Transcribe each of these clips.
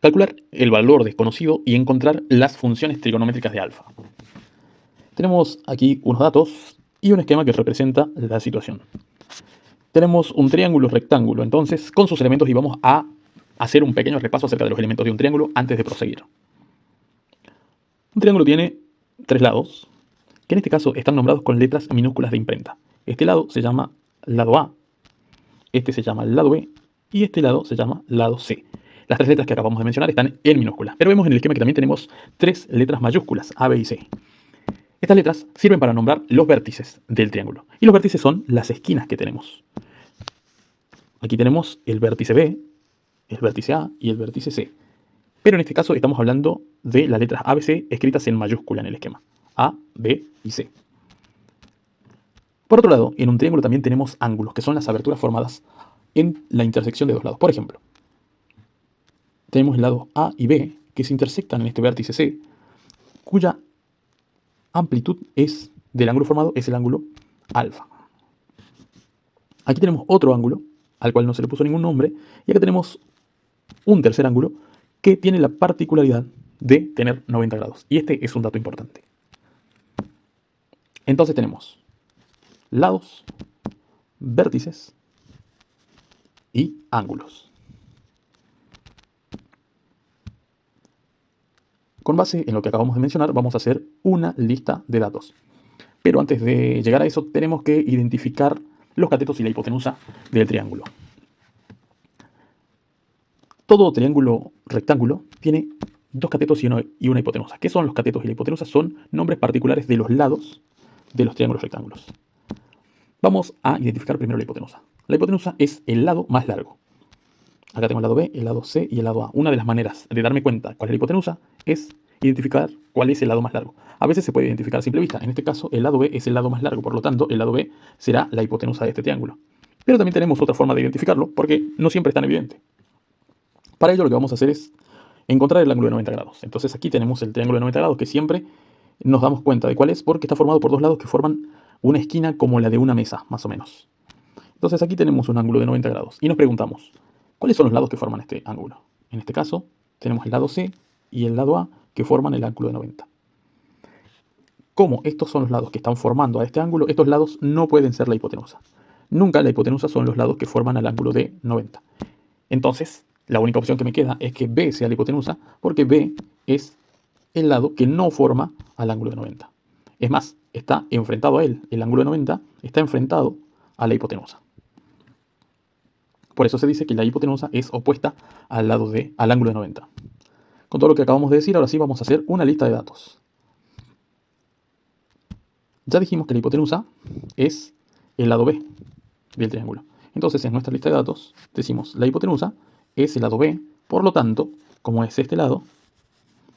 Calcular el valor desconocido y encontrar las funciones trigonométricas de alfa. Tenemos aquí unos datos y un esquema que representa la situación. Tenemos un triángulo rectángulo, entonces, con sus elementos, y vamos a hacer un pequeño repaso acerca de los elementos de un triángulo antes de proseguir. Un triángulo tiene tres lados, que en este caso están nombrados con letras minúsculas de imprenta. Este lado se llama lado A, este se llama lado B y este lado se llama lado C. Las tres letras que acabamos de mencionar están en minúsculas, pero vemos en el esquema que también tenemos tres letras mayúsculas, A, B y C. Estas letras sirven para nombrar los vértices del triángulo. Y los vértices son las esquinas que tenemos. Aquí tenemos el vértice B, el vértice A y el vértice C. Pero en este caso estamos hablando de las letras A, B, C escritas en mayúscula en el esquema. A, B y C. Por otro lado, en un triángulo también tenemos ángulos, que son las aberturas formadas en la intersección de dos lados. Por ejemplo, tenemos el lado A y B que se intersectan en este vértice C, cuya amplitud del ángulo formado es el ángulo alfa. Aquí tenemos otro ángulo, al cual no se le puso ningún nombre, y acá tenemos un tercer ángulo que tiene la particularidad de tener 90 grados. Y este es un dato importante. Entonces tenemos lados, vértices y ángulos. Con base en lo que acabamos de mencionar, vamos a hacer una lista de datos. Pero antes de llegar a eso, tenemos que identificar los catetos y la hipotenusa del triángulo. Todo triángulo rectángulo tiene dos catetos y una hipotenusa. ¿Qué son los catetos y la hipotenusa? Son nombres particulares de los lados de los triángulos rectángulos. Vamos a identificar primero la hipotenusa. La hipotenusa es el lado más largo. Acá tengo el lado B, el lado C y el lado A. Una de las maneras de darme cuenta cuál es la hipotenusa es identificar cuál es el lado más largo. A veces se puede identificar a simple vista. En este caso, el lado B es el lado más largo. Por lo tanto, el lado B será la hipotenusa de este triángulo. Pero también tenemos otra forma de identificarlo porque no siempre es tan evidente. Para ello lo que vamos a hacer es encontrar el ángulo de 90 grados. Entonces aquí tenemos el triángulo de 90 grados que siempre nos damos cuenta de cuál es porque está formado por dos lados que forman una esquina como la de una mesa, más o menos. Entonces aquí tenemos un ángulo de 90 grados y nos preguntamos, ¿cuáles son los lados que forman este ángulo? En este caso, tenemos el lado C y el lado A que forman el ángulo de 90. Como estos son los lados que están formando a este ángulo, estos lados no pueden ser la hipotenusa. Nunca la hipotenusa son los lados que forman al ángulo de 90. Entonces, la única opción que me queda es que B sea la hipotenusa, porque B es el lado que no forma al ángulo de 90. Es más, está enfrentado a él. El ángulo de 90 está enfrentado a la hipotenusa. Por eso se dice que la hipotenusa es opuesta al ángulo de 90. Con todo lo que acabamos de decir, ahora sí vamos a hacer una lista de datos. Ya dijimos que la hipotenusa es el lado B del triángulo. Entonces, en nuestra lista de datos decimos la hipotenusa es el lado B, por lo tanto, como es este lado,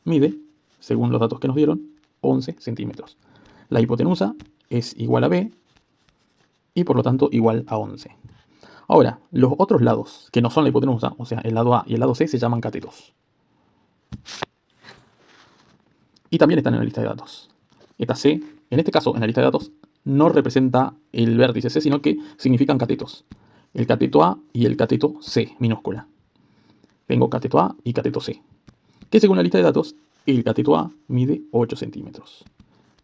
mide, según los datos que nos dieron, 11 centímetros. La hipotenusa es igual a B y por lo tanto igual a 11. Ahora, los otros lados que no son la hipotenusa, o sea, el lado A y el lado C, se llaman catetos. Y también están en la lista de datos. Esta C, en este caso, en la lista de datos, no representa el vértice C, sino que significan catetos. El cateto A y el cateto C, minúscula. Tengo cateto A y cateto C. Que según la lista de datos, el cateto A mide 8 centímetros.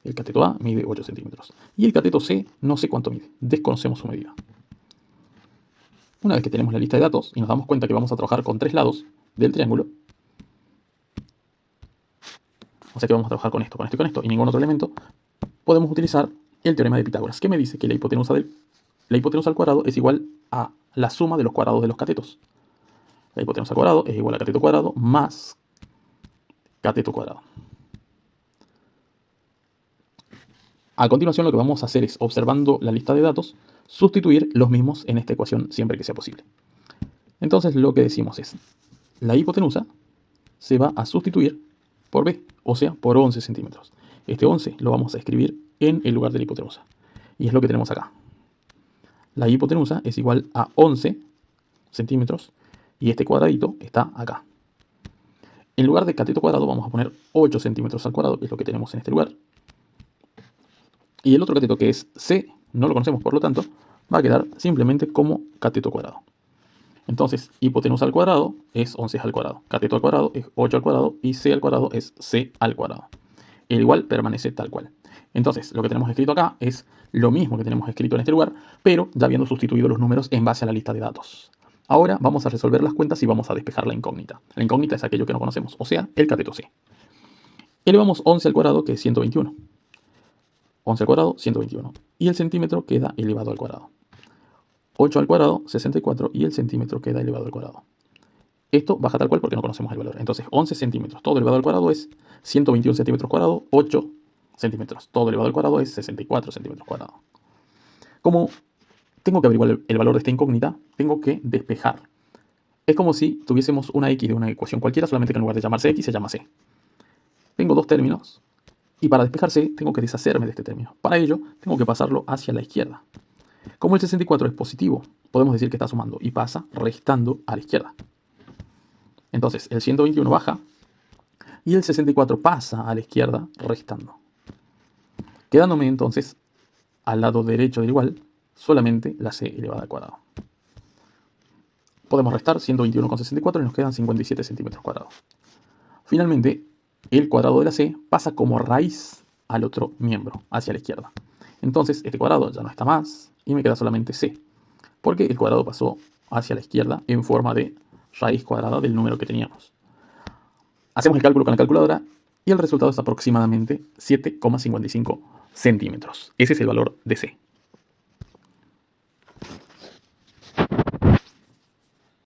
El cateto A mide 8 centímetros. Y el cateto C no sé cuánto mide. Desconocemos su medida. Una vez que tenemos la lista de datos y nos damos cuenta que vamos a trabajar con tres lados del triángulo, o sea que vamos a trabajar con esto, con esto y con esto, y ningún otro elemento, podemos utilizar el teorema de Pitágoras, que me dice que la hipotenusa al cuadrado es igual a la suma de los cuadrados de los catetos. La hipotenusa al cuadrado es igual a cateto cuadrado más cateto cuadrado. A continuación lo que vamos a hacer es, observando la lista de datos, sustituir los mismos en esta ecuación siempre que sea posible. Entonces lo que decimos es, la hipotenusa se va a sustituir por B, o sea, por 11 centímetros. Este 11 lo vamos a escribir en el lugar de la hipotenusa. Y es lo que tenemos acá. La hipotenusa es igual a 11 centímetros y este cuadradito está acá. En lugar de cateto cuadrado vamos a poner 8 centímetros al cuadrado, que es lo que tenemos en este lugar. Y el otro cateto, que es C, no lo conocemos, por lo tanto, va a quedar simplemente como cateto cuadrado. Entonces, hipotenusa al cuadrado es 11 al cuadrado, cateto al cuadrado es 8 al cuadrado y c al cuadrado es c al cuadrado. El igual permanece tal cual. Entonces, lo que tenemos escrito acá es lo mismo que tenemos escrito en este lugar, pero ya habiendo sustituido los números en base a la lista de datos. Ahora vamos a resolver las cuentas y vamos a despejar la incógnita. La incógnita es aquello que no conocemos, o sea, el cateto c. Elevamos 11 al cuadrado, que es 121. 11 al cuadrado, 121. Y el centímetro queda elevado al cuadrado. 8 al cuadrado, 64. Y el centímetro queda elevado al cuadrado. Esto baja tal cual porque no conocemos el valor. Entonces, 11 centímetros, todo elevado al cuadrado es 121 centímetros cuadrados, 8 centímetros. Todo elevado al cuadrado es 64 centímetros cuadrados. Como tengo que averiguar el valor de esta incógnita, tengo que despejar. Es como si tuviésemos una x de una ecuación cualquiera, solamente que en lugar de llamarse x se llama c. Tengo dos términos y para despejar c tengo que deshacerme de este término. Para ello, tengo que pasarlo hacia la izquierda. Como el 64 es positivo, podemos decir que está sumando y pasa restando a la izquierda. Entonces, el 121 baja y el 64 pasa a la izquierda restando. Quedándome entonces al lado derecho del igual solamente la c elevada al cuadrado. Podemos restar 121 con 64 y nos quedan 57 centímetros cuadrados. Finalmente, el cuadrado de la c pasa como raíz al otro miembro, hacia la izquierda. Entonces, este cuadrado ya no está más y me queda solamente c, porque el cuadrado pasó hacia la izquierda en forma de raíz cuadrada del número que teníamos. Hacemos el cálculo con la calculadora y el resultado es aproximadamente 7,55 centímetros. Ese es el valor de c.